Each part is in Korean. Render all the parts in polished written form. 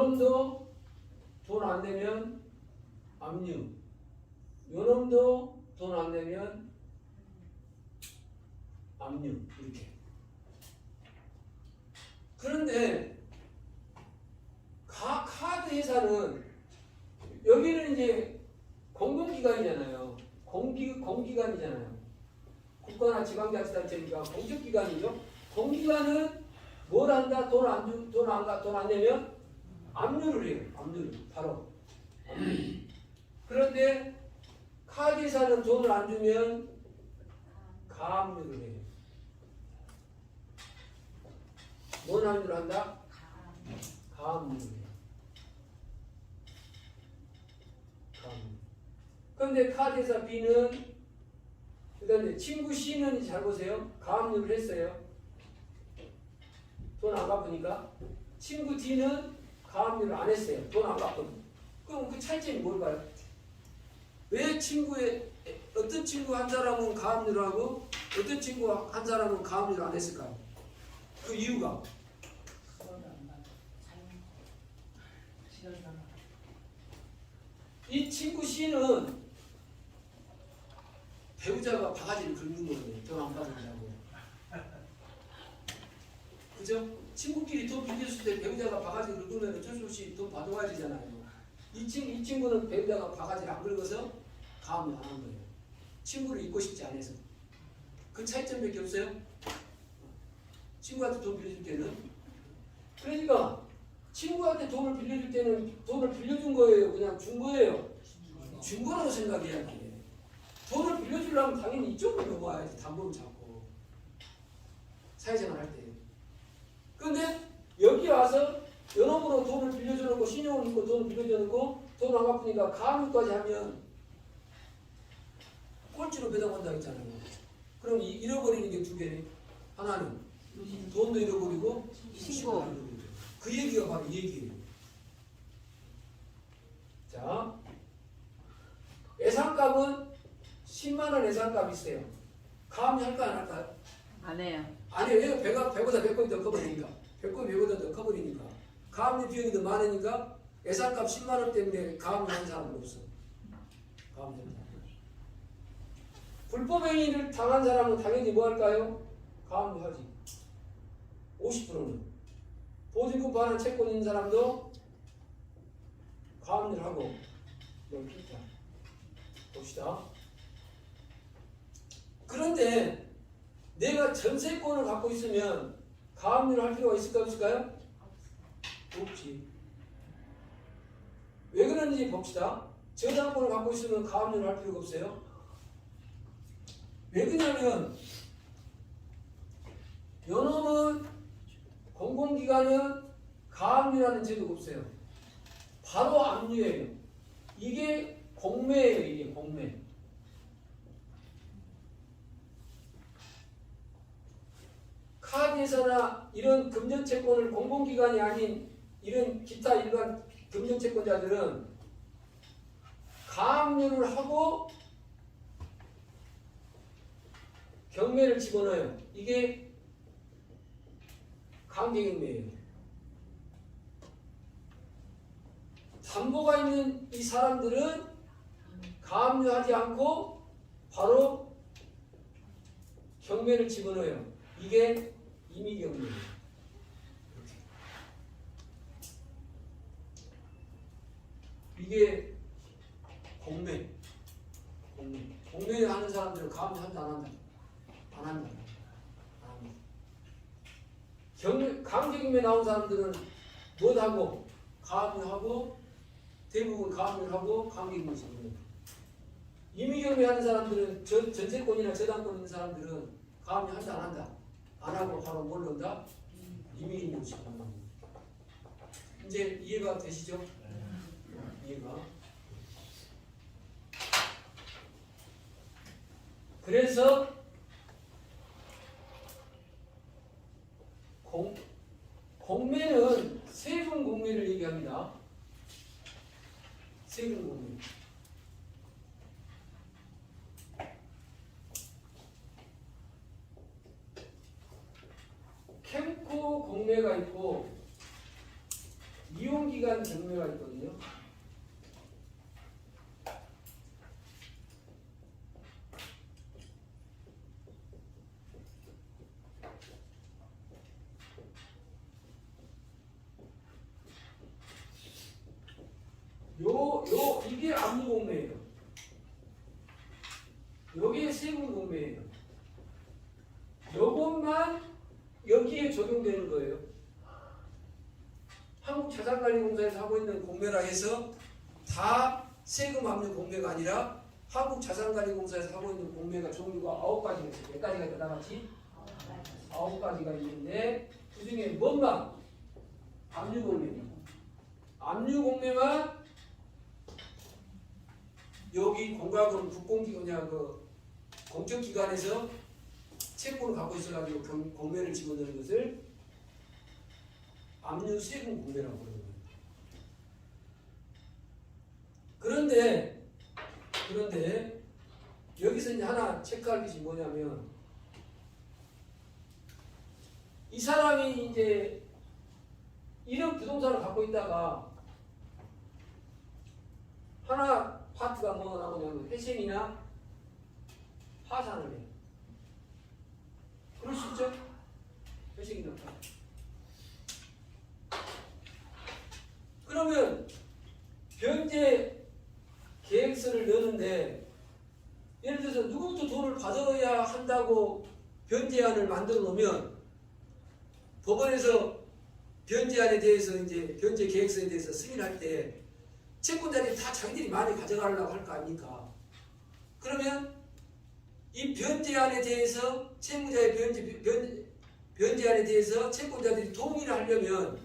요놈도 돈 안 내면 압류. 요놈도 돈 안 내면 압류. 이렇게. 그런데 카드 회사는 여기는 이제 공공기관이잖아요. 공기관이잖아요. 국가나 지방자치단체니까 공적기관이죠. 공기관은 뭘 한다? 돈 안 내면 압류를 해요. 압류를. 바로. 압류. 그런데 카드 회사는 돈을 안 주면 가압류를 해요. 뭔 압류를 한다? 가압류를 해요. 그런데 카드 회사 B는 그다음에 친구 C는 잘 보세요. 가압류를 했어요. 돈 안 갚으니까. 친구 D는 가압류를 안 했어요. 돈 안 갚으면. 그럼 그 차이점이 뭘까요? 왜 어떤 친구 한 사람은 가압류를 하고 어떤 친구 한 사람은 가압류를 안 했을까요? 그 이유가 이 친구 C는 배우자가 바가지를 긁는 거예요. 돈 안 받으려고. 그죠? 친구끼리 돈 빌렸을 때 배우자가 바가지를 긁으면 어쩔 수 없이 돈 받아와야 되잖아요. 이 친구는 배우자가 바가지를 안 긁어서 가압류 안 한 거예요. 친구를 잊고 싶지 않아서. 그 차이점밖에 없어요. 친구한테 돈 빌려줄 때는. 그러니까 친구한테 돈을 빌려줄 때는 돈을 빌려준 거예요. 그냥 준 거예요. 준 거라고 생각해야 돼. 돈을 빌려주려면 당연히 이쪽으로 넘어와야지. 담보를 잡고. 사회생활 할 때. 그런데 여기 와서 여러모로 돈을 빌려주는 거, 신용을 믿고 돈을 빌려주는 거, 돈 안 갚으니까 가압류까지 하면 꼴찌로 배당한다 했잖아요. 그럼 잃어버리는 게 두 개네. 하나는 돈도 잃어버리고 신고. 그 얘기가 바로 이 얘기예요. 자, 예상값은 10만 원 예상값이 있어요. 가압류 할까 안 할까요? 안 해요. 아니 왜 배보다 100건이 더 커버리니까. 100건이 100보다 더 커버리니까. 가압류 비용이 더 많으니까 예상값 10만 원 때문에 가압류 하는 사람은 없어. 가압류 하는 사람. 불법행위를 당한 사람은 당연히 뭐 할까요? 가압류 하지. 50%는. 보증금 반환 채권 있는 사람도 가압류를 하고. 자, 봅시다. 그런데 내가 전세권을 갖고 있으면 가압류를 할 필요가 있을까 없을까요? 없지. 왜 그런지 봅시다. 저당권을 갖고 있으면 가압류를 할 필요가 없어요. 왜 그러냐면 요놈은 공공기관은 가압류라는 제도가 없어요. 바로 압류예요. 이게 공매예요. 이게 공매. 카드회사나 이런 금전채권을 공공기관이 아닌 이런 기타 일반 금전채권자들은 가압류를 하고 경매를 집어넣어요. 이게 강제경매예요. 담보가 있는 이 사람들은 가압류하지 않고 바로 경매를 집어넣어요. 이게 임의경매예요. 이게 공매. 공매를 하는 사람들은 가압류 한다 안 한다? 안 한다. 강제경매 나온 사람들은 못하고 가압류하고 대부분 가압류를 하고 강제경매 집어넣어요. 임의경매 하는 사람들은 전세권이나 저당권 있는 사람들은 가압류 한다 안 한다? 안 하고 바로 뭘 넣는다? 임의경매 집어넣는. 이제 이해가 되시죠? 이해가. 그래서 공매는 세금 공매를 얘기합니다. 세금 공매. 캠코 공매가 있고 유용기간 경매가 있거든요. 이게 압류공매예요. 여기에 세금공매예요. 요것만 여기에 적용되는 거예요. 한국자산관리공사에서 하고 있는 공매라 해서 다 세금 압류 공매가 아니라 한국자산관리공사에서 하고 있는 공매가 종류가 9가지가 있어요. 몇 가지가 나갔지? 9가지가 있는데 그 중에 뭔가 압류 공매. 압류 공매만 여기 공과금 국공기관이나 그 공적기관에서 채권을 갖고 있어가지고 공매를 집어넣는 것을 압류 세금 공매라고 그러는 거예요. 그런데 여기서 이제 하나 체크할 것이 뭐냐면 이 사람이 이제 이런 부동산을 갖고 있다가 하나 파트가 뭐가 나오냐면 회생이나 파산을 해요. 그럴 수 있죠? 회생이나 파산. 그러면 변제 계획서를 넣는데 예를 들어서 누구부터 돈을 받아야 한다고 변제안을 만들어 놓으면 법원에서 변제안에 대해서 이제 변제 계획서에 대해서 승인할 때 채권자들이 다 자기들이 많이 가져가려고 할 거 아닙니까? 그러면 이 변제안에 대해서 채무자의 변제안에 대해서 채권자들이 동의를 하려면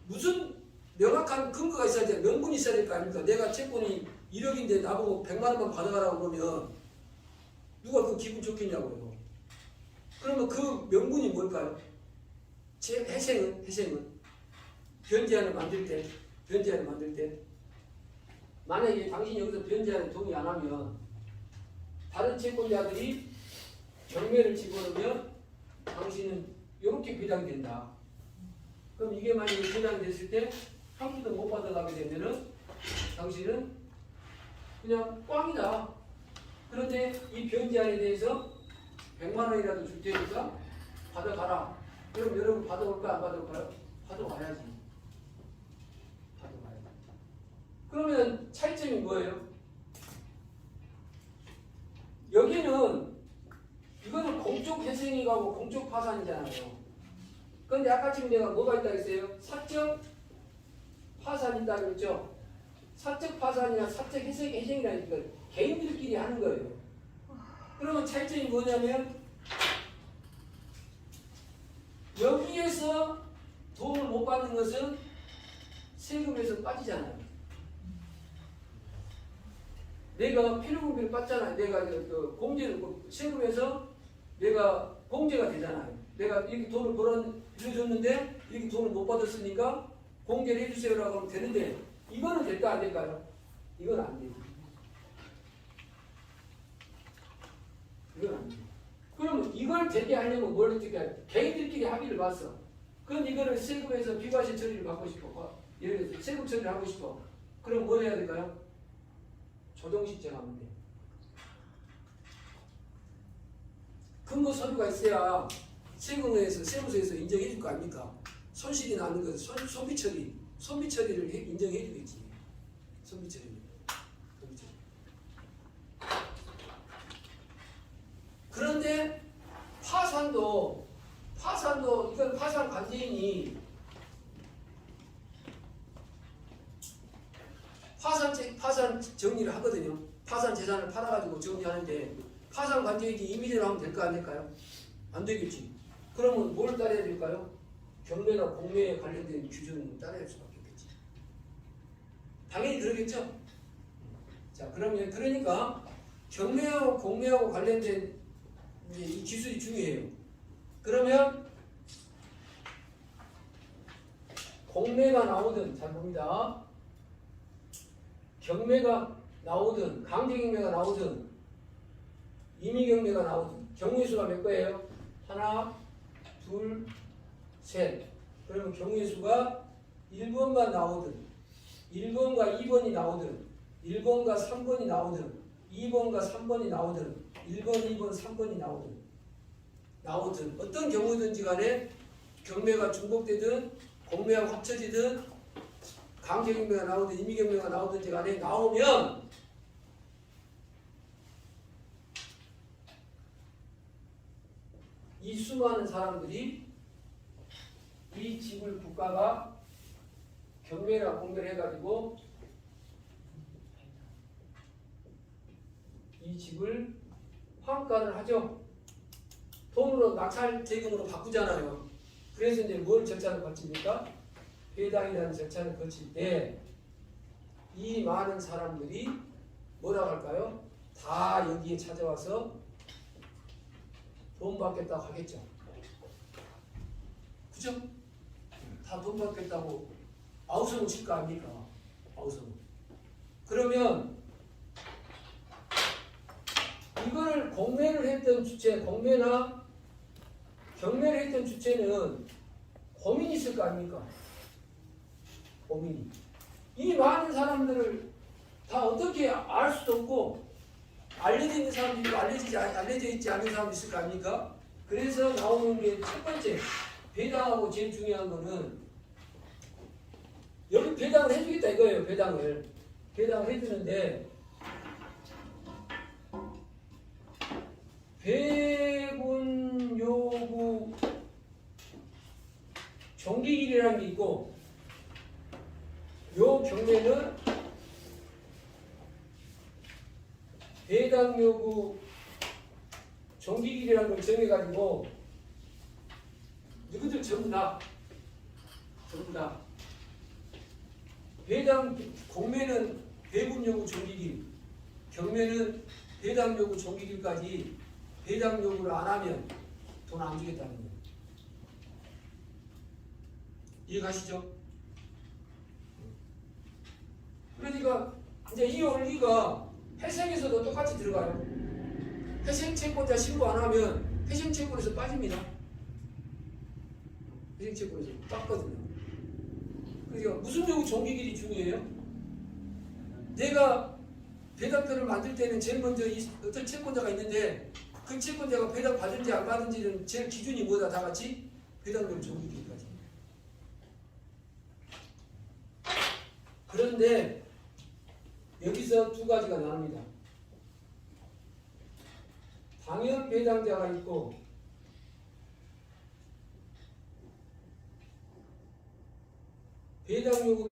무슨 명확한 근거가 있어야 돼. 명분이 있어야 될 거 아닙니까? 내가 채권이 1억인데 나보고 100만 원만 가져가라고 그러면 누가 그 기분 좋겠냐고요. 그러면 그 명분이 뭘까요? 회생은 변제안을 만들 때 만약에 당신이 여기서 변제안에 동의 안 하면 다른 채권자들이 경매를 집어넣으면 당신은 이렇게 배당이 된다. 그럼 이게 만약에 배당이 됐을 때 한 푼도 못 받아가게 되면은 당신은 그냥 꽝이다. 그런데 이 변제안에 대해서 100만 원이라도 줄 테니까 받아가라. 그럼 여러분 받아올까 안 받아올까요? 받아와야지. 그러면 차이점이 뭐예요? 여기는 이거는 공적 회생이 가고 공적 파산이잖아요. 그런데 아까 지금 내가 뭐가 있다 했어요? 사적 파산이 있다 그랬죠? 사적 파산이나 사적 회생이라는 걸 개인들끼리 하는 거예요. 그러면 차이점이 뭐냐면 여기에서 돈을 못 받는 것은 세금에서 빠지잖아요. 내가 필요분비를 받잖아요. 내가 그 공제를 세금에서 내가 공제가 되잖아요. 내가 이렇게 돈을 빌려줬는데 이렇게 돈을 못 받았으니까 공제를 해주세요라고 하면 되는데 이거는 될까 안 될까요? 이건 안 돼요. 이건 안 돼요. 그러면 이걸 되게 하려면 뭘 어떻게 해야 돼? 개인들끼리 합의를 봤어. 그럼 이거를 세금에서 비과세 처리를 받고 싶어. 예를 들어서 세금 처리를 하고 싶어. 그럼 뭘 해야 될까요? 조정신청하면 돼. 근거 서류가 있어야 세무서에서 인정해 줄 거 아닙니까? 손실이 나는 것은 손비 처리를 인정해 주겠지. 손비 처리. 그런데 파산도 이건 파산 관계인이 파산 정리를 하거든요. 파산 재산을 팔아가지고 정리하는데 파산 관계인이 임의대로 하면 될까 안 될까요? 안 되겠지. 그러면 뭘 따라야 될까요? 경매나 공매에 관련된 규정을 따라야 할 수밖에 없겠지. 당연히 그러겠죠. 자, 그러니까 경매하고 공매하고 관련된 이제 이 기술이 중요해요. 그러면 공매가 나오든 잘 봅니다. 경매가 나오든 강제경매가 나오든 임의경매가 나오든 경우의 수가 몇 거예요? 하나, 둘, 셋. 그러면 경우의 수가 1번만 나오든 1번과 2번이 나오든 1번과 3번이 나오든 2번과 3번이 나오든 1번, 2번, 3번이 나오든 어떤 경우든지 간에 경매가 중복되든 공매하고 합쳐지든 강제경매가 나오든 임의경매가 나오든지 간에 나오면 이 수많은 사람들이 이 집을 국가가 경매나 공매를 해가지고 이 집을 환가를 하죠. 돈으로 낙찰 대금으로 바꾸잖아요. 그래서 이제 뭘 절차를 거칩니까? 배당이라는 절차를 거칠 때 이 많은 사람들이 뭐라고 할까요? 다 여기에 찾아와서 돈 받겠다고 하겠죠. 그죠? 다 돈 받겠다고 아우성을 칠 거 아닙니까? 아우성. 그러면 이걸 공매를 했던 주체, 공매나 경매를 했던 주체는 고민이 있을 거 아닙니까? 고민이. 이 많은 사람들을 다 어떻게 알 수도 없고 알려져 있는 사람도 있고 알려져 있지 않은 사람도 있을 거 아닙니까? 그래서 나오는 게 첫 번째 배당하고 제일 중요한 거는 여기 배당을 해주겠다 이거예요. 배당을 해주는데 배분 요구 정기일이라는 게 있고 요 경매는 배당 요구 정기일이라는 걸 정해가지고 누구들 전부 다 배당 공매는 배분 요구 정기일, 경매는 배당 요구 정기일까지 배당 요구를 안 하면 돈 안 주겠다는 거예요. 이해가시죠? 그러니까 이제 이 원리가 회생에서도 똑같이 들어가요. 회생채권자 신고 안 하면 회생채권에서 빠집니다. 회생채권에서 땄거든요. 그러니까 무슨 요구 정기일이 중요해요? 내가 배당표를 만들 때는 제일 먼저 어떤 채권자가 있는데 그 채권자가 배당 받은지 안 받은지는 제일 기준이 뭐다 다 같이? 배당률 정기일까지. 그런데 여기서 두 가지가 나옵니다. 당연 배당자가 있고 배당 요구